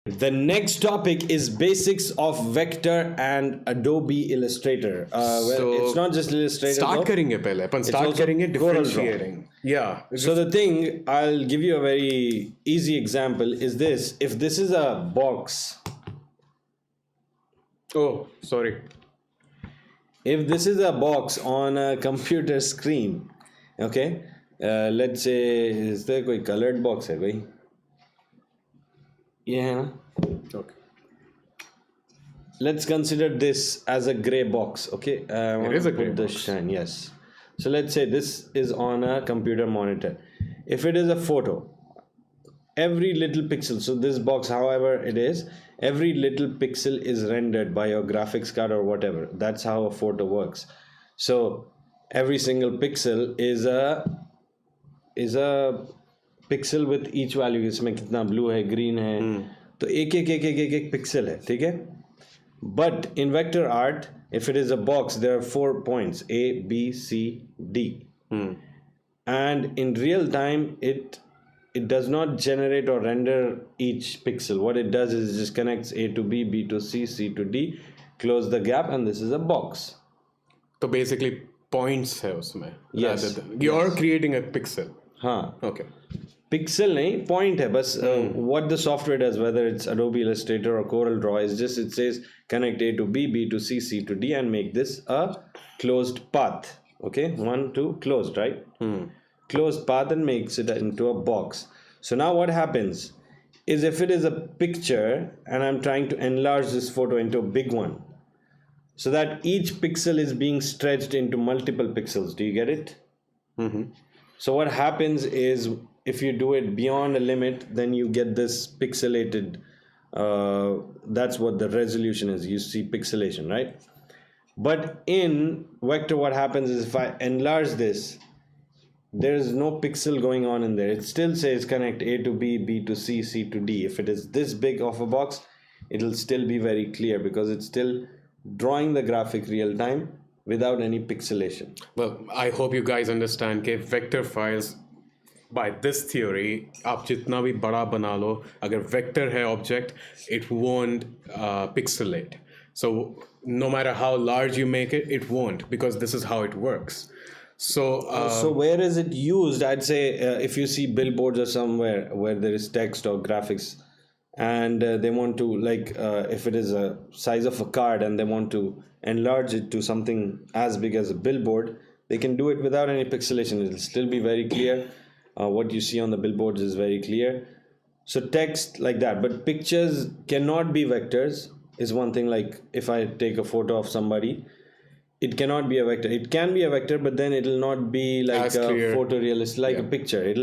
The next topic is basics of Vector and Adobe Illustrator. It's not just Illustrator. Start करेंगे पहले अपन start करेंगे differentiating. Yeah. So the thing, I'll give you a very easy example is this. If this is a box. Oh, sorry. If this is a box on a computer screen, okay, let's say, is there कोई colored box है कोई? Yeah. Okay. Let's consider this as a gray box. Okay. It is a gray box. Shine, yes. So let's say this is on a computer monitor. If it is a photo, every little pixel. So this box, however it is, every little pixel is rendered by your graphics card or whatever. That's how a photo works. So every single pixel is a pixel with each value. इसमें कितना blue है, green है, तो एक एक एक एक एक एक पिक्सल है, ठीक है. But in vector art, if it is a box, there are 4 points A, B, C, D, and in real time it does not generate or render each pixel. What it does is it just connects A to B, B to C, C to D, close the gap, and this is a box. So basically points है उसमें. Yes. You're creating a pixel. हाँ. Okay. Pixel नहीं, point है बस. what the software does, whether it's Adobe Illustrator or Corel Draw, is just it says connect A to B, B to C, C to D, and make this a closed path. Okay, 1, 2, closed, right? Closed path, and makes it into a box. So now what happens is, if it is a picture and I'm trying to enlarge this photo into a big one, so that each pixel is being stretched into multiple pixels. Do you get it? So what happens is, if you do it beyond a limit, then you get this pixelated. That's what the resolution is. You see pixelation, right? But in vector, what happens is, if I enlarge this, there is no pixel going on in there. It still says connect A to B, B to C, C to D. If it is this big of a box, it'll still be very clear, because it's still drawing the graphic real time without any pixelation. Well, I hope you guys understand कि vector files, by this theory, आप जितना भी बड़ा बना लो, अगर vector है object, it won't pixelate. So no matter how large you make it, it won't, because this is how it works. So where is it used? I'd say if you see billboards or somewhere where there is text or graphics, and they want to, like, if it is a size of a card and they want to enlarge it to something as big as a billboard, they can do it without any pixelation. It'll still be very clear. What you see on the billboards is very clear. So text like that, but pictures cannot be vectors. Is one thing. Like, if I take a photo of somebody, it cannot be a vector. It can be a vector, but then it'll not be like as a clear. photorealist, like a picture.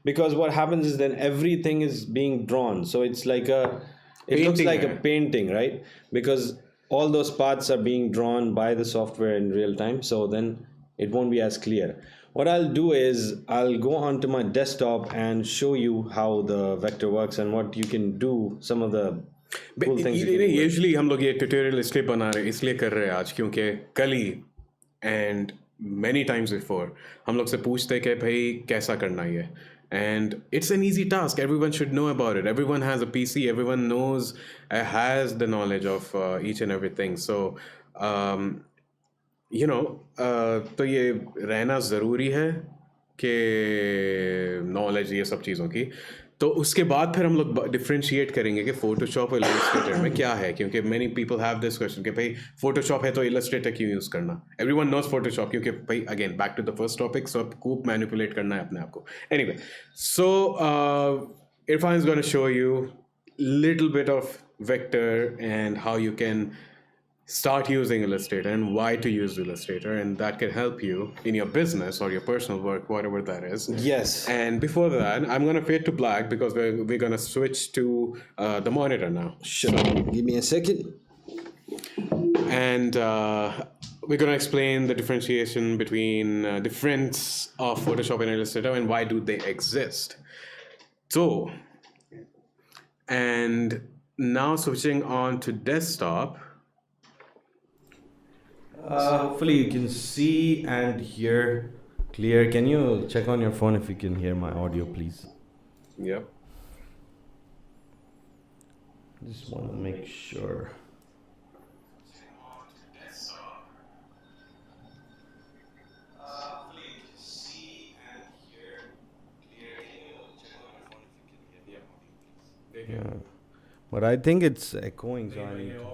Because what happens is, then everything is being drawn. So it's like it looks like a painting, right? Because all those paths are being drawn by the software in real time. So then it won't be as clear. What I'll do is, I'll go onto my desktop and show you how the vector works and what you can do, some of the cool things you can do. Usually हम लोग ये tutorial इसलिए बना रहे, इसलिए कर रहे हैं आज, क्योंकि कल ही and many times before हम लोग से पूछते कि भाई कैसा करना ये, and it's an easy task. Everyone should know about it. Everyone has a PC. Everyone knows, has the knowledge of each and everything. So तो ये रहना ज़रूरी है कि नॉलेज ये सब चीज़ों की. तो उसके बाद फिर हम लोग डिफ्रेंशिएट करेंगे कि फ़ोटोशॉप और इलस्ट्रेटर में क्या है, क्योंकि many people have this question कि भाई फ़ोटोशॉप है तो इलस्ट्रेटर क्यों यूज़ करना. एवरीवन नोज फ़ोटोशॉप, क्योंकि भाई again back to the first topic, so अब खूब मैनिपुलेट करना है अपने आप को. Anyway, so Irfan is gonna show you little bit of vector and how you can start using Illustrator and why to use Illustrator, and that can help you in your business or your personal work, whatever that is. Yes. And before that, I'm going to fade to black because we're going to switch to the monitor now. Sure. Give me a second. And we're going to explain the differentiation between difference of Photoshop and Illustrator and why do they exist. So, and now switching on to desktop. Hopefully you can see and hear clear. Can you check on your phone if you can hear my audio, please? Yep. Just want to make sure. Yeah. But I think it's echoing, so I need to...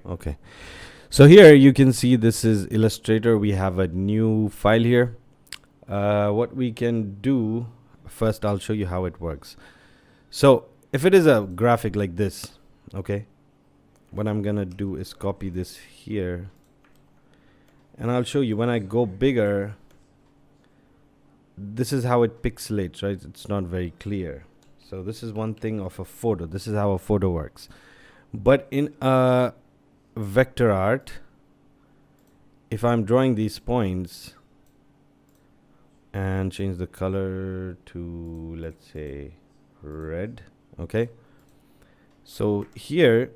Okay. So here you can see this is Illustrator. We have a new file here. What we can do, first I'll show you how it works. So if it is a graphic like this, okay, what I'm gonna do is copy this here, and I'll show you when I go bigger, this is how it pixelates, right? It's not very clear. So this is one thing of a photo. This is how a photo works. But in a vector art, if I'm drawing these points and change the color to, let's say, red, okay, so here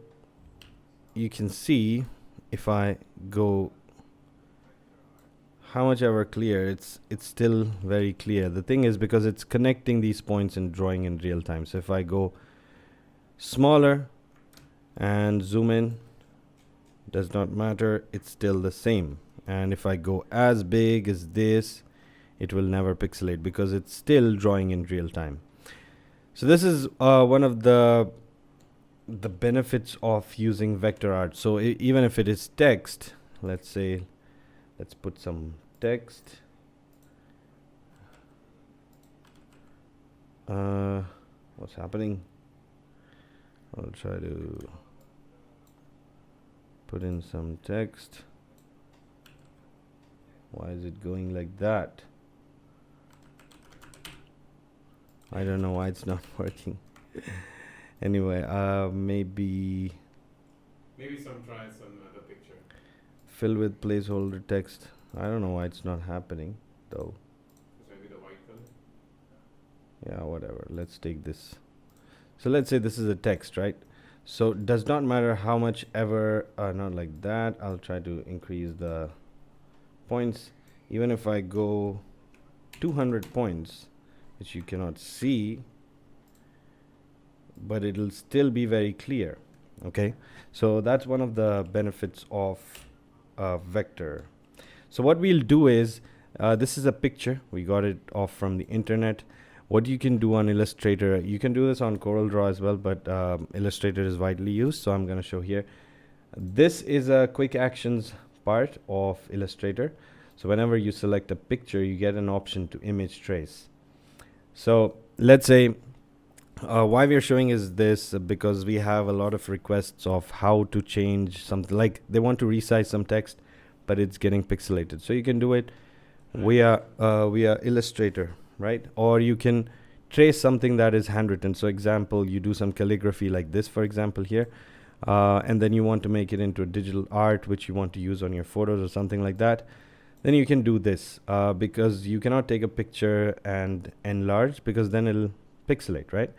you can see if I go how much ever clear, it's still very clear. The thing is, because it's connecting these points and drawing in real time. So if I go smaller and zoom in, does not matter, it's still the same. And if I go as big as this, it will never pixelate because it's still drawing in real time. So this is one of the benefits of using vector art. So even if it is text, let's say, let's put some text. What's happening? I'll try to put in some text. Why is it going like that? I don't know why it's not working. Anyway, maybe try some other picture. fill with placeholder text. I don't know why it's not happening though. Maybe the white color. Yeah, whatever. Let's take this. So let's say this is a text, right? So it does not matter how much ever, not like that. I'll try to increase the points. Even if I go 200 points, which you cannot see, but it'll still be very clear. Okay, so that's one of the benefits of vector. So what we'll do is, this is a picture, we got it off from the internet. What you can do on Illustrator, you can do this on CorelDRAW as well, but Illustrator is widely used, so I'm going to show here. This is a quick actions part of Illustrator. So whenever you select a picture, you get an option to image trace. So let's say why we're showing is this, because we have a lot of requests of how to change something, like they want to resize some text but it's getting pixelated. So you can do it via Illustrator, right? Or you can trace something that is handwritten. So example, you do some calligraphy like this, for example, here, and then you want to make it into a digital art which you want to use on your photos or something like that. Then you can do this, because you cannot take a picture and enlarge, because then it'll pixelate, right?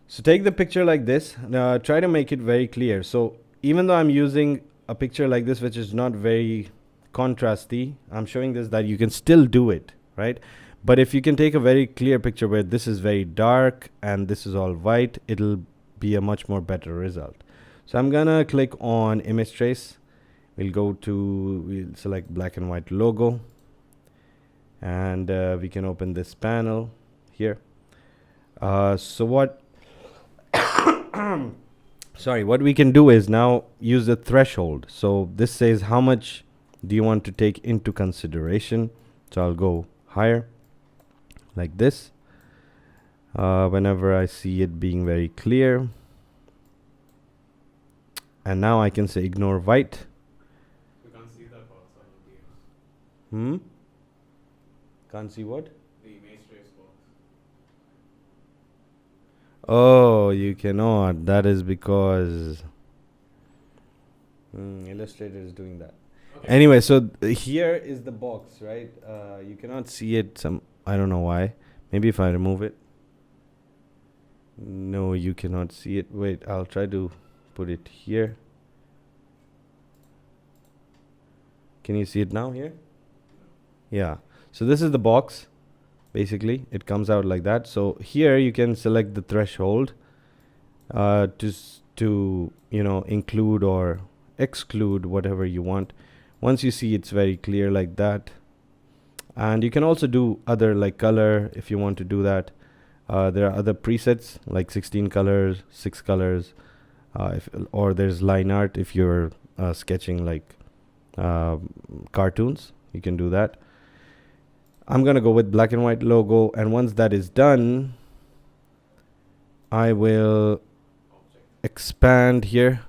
So take the picture like this, try to make it very clear. So even though I'm using a picture like this which is not very contrasty, I'm showing this that you can still do it, right? But if you can take a very clear picture where this is very dark and this is all white, it'll be a much more better result. So I'm gonna click on image trace. We'll select black and white logo, and we can open this panel here. So what what we can do is now use the threshold. So this says how much do you want to take into consideration. So I'll go higher like this, whenever I see it being very clear. And now I can say ignore white. We can't see that box on the Can't see what? The image trace box. Oh, you cannot. That is because Illustrator is doing that. Okay. Anyway, so here is the box, right? You cannot see it. I don't know why. Maybe if I remove it. No, you cannot see it. Wait, I'll try to put it here. Can you see it now here? Yeah. So this is the box. Basically, it comes out like that. So here you can select the threshold to to, include or exclude whatever you want. Once you see it's very clear like that, and you can also do other like color if you want to do that. There are other presets like 16 colors, 6 colors, or there's line art if you're sketching like cartoons, you can do that. I'm gonna go with black and white logo, and once that is done, I will expand here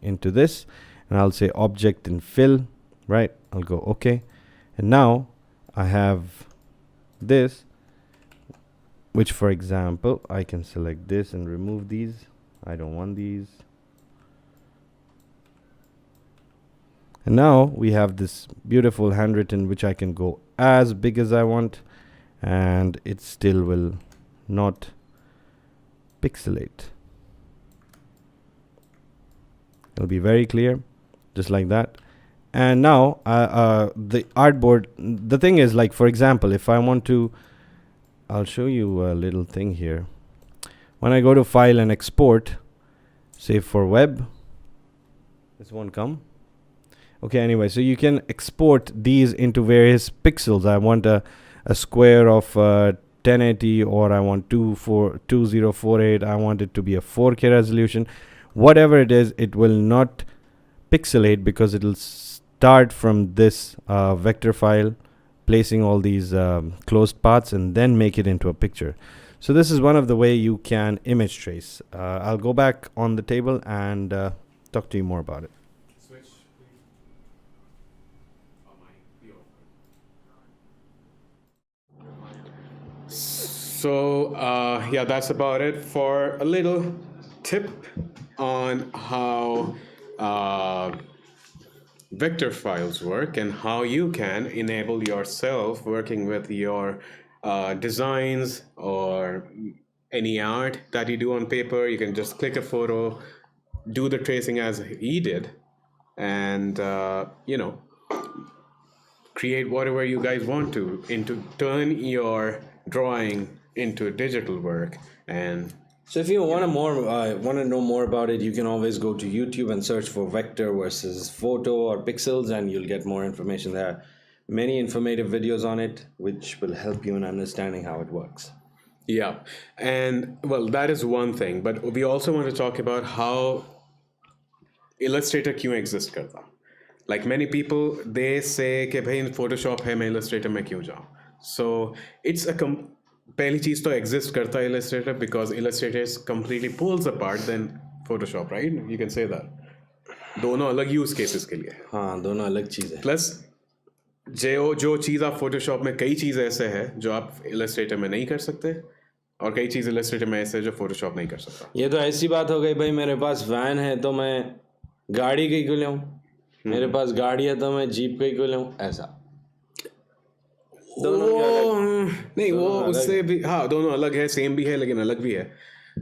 into this, and I'll say object and fill, right? I'll go okay, and now I have this, which for example I can select this and remove these. I don't want these. And now we have this beautiful handwritten, which I can go as big as I want, and it still will not pixelate. It'll be very clear, just like that. And now the artboard, the thing is, like, for example, if I want to, I'll show you a little thing here. When I go to file and export, save for web, this won't come. Okay, anyway, so you can export these into various pixels. I want a square of 1080, or I want 2048. I want it to be a 4K resolution. Whatever it is, it will not pixelate because it'll start from this vector file, placing all these closed paths, and then make it into a picture. So this is one of the way you can image trace. I'll go back on the table and talk to you more about it. So yeah, that's about it for a little tip on how vector files work and how you can enable yourself working with your designs or any art that you do on paper. You can just click a photo, do the tracing as he did, and create whatever you guys want to, turn your drawing into digital work. And so if you want to know more about it, you can always go to YouTube and search for vector versus photo or pixels, and you'll get more information there. Many informative videos on it, which will help you in understanding how it works. yeah, and well, that is one thing, but we also want to talk about how Illustrator क्यों exist करता. Like many people, they say कि भाई Photoshop है, मैं Illustrator में क्यों जाऊँ. So it's पहली चीज तो exist करता है Illustrator because Illustrator completely pulls apart than Photoshop, right? You can say that. दोनों अलग use cases के लिए. हाँ, दोनों अलग चीज़ है. Plus जो चीज़ आप Photoshop में, कई चीज़ ऐसे है जो आप Illustrator में नहीं कर सकते, और कई चीज़ Illustrator में ऐसे जो Photoshop नहीं कर सकता. ये तो ऐसी बात हो गई भाई, मेरे पास वैन है तो मैं गाड़ी कहीं को ले आऊँ, मेरे पास गाड़ी है तो मैं जीप कहीं को ले आऊँ, ऐसा. दोनों नहीं, वो उससे भी, हाँ, दोनों अलग है, सेम भी है लेकिन अलग भी है.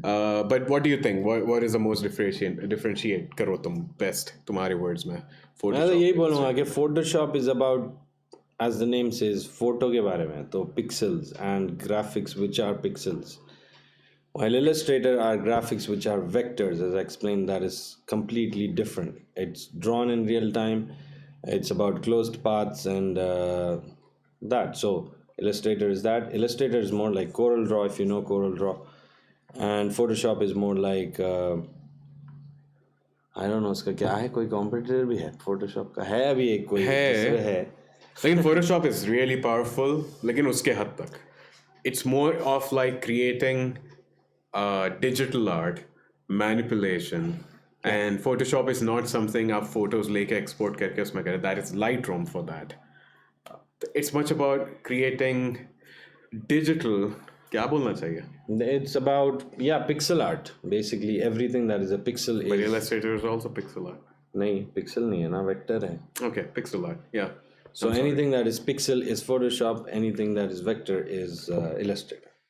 But what do you think? What is the most differentiate करो तुम best तुम्हारे words में? मैं तो यही बोलूँगा कि Photoshop is about, as the name says, photo के बारे में, तो pixels and graphics which are pixels. While Illustrator are graphics which are vectors, as I explained, that is completely different. It's drawn in real time. It's about closed paths and that. So Illustrator is that. Illustrator is more like Corel Draw, if you know Corel Draw. And Photoshop is more like I don't know उसका क्या है, कोई competitor भी है Photoshop का, है अभी एक कोई है. लेकिन Photoshop is really powerful, लेकिन उसके हद तक. It's more of like creating digital art, manipulation, and Photoshop is not something आप photos लेके export करके उसमें करें. That is Lightroom for that. It's much about creating digital, क्या बोलना चाहिए? It's about, pixel art. Basically everything that is a pixel is. But Illustrator is also pixel art. नहीं, pixel नहीं है ना, vector है. Okay, pixel art, yeah. So anything that is pixel is Photoshop, anything that is vector is Illustrator.